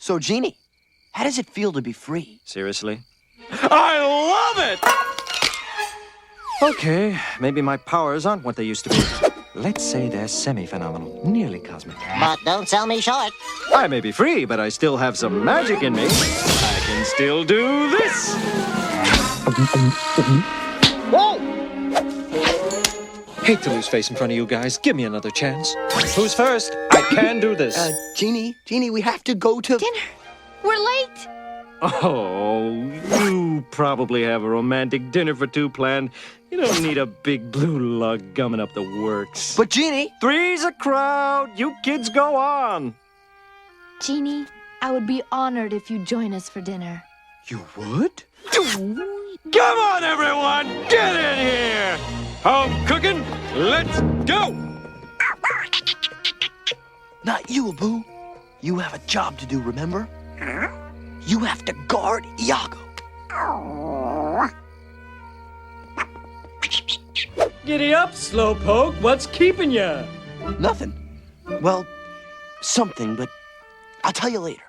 So, Genie, how does it feel to be free? Seriously? I love it! Okay, maybe my powers aren't what they used to be. Let's say they're semi-phenomenal, nearly cosmic. But don't sell me short. I may be free, but I still have some magic in me. I can still do this! Whoa! Hate to lose face in front of you guys. Give me another chance. Who's first? I can do this. Genie, we have to go to... Dinner. We're late. Oh, you probably have a romantic dinner for two planned. You don't need a big blue lug gumming up the works. But, Genie... Three's a crowd. You kids go on. Genie, I would be honored if you'd join us for dinner. You would? Come on, everyone! Get in here! Home cooking, let's go! Not you, Abu. You have a job to do, remember? You have to guard Iago. Giddy up, Slowpoke. What's keeping ya? Nothing. Well, something, but I'll tell you later.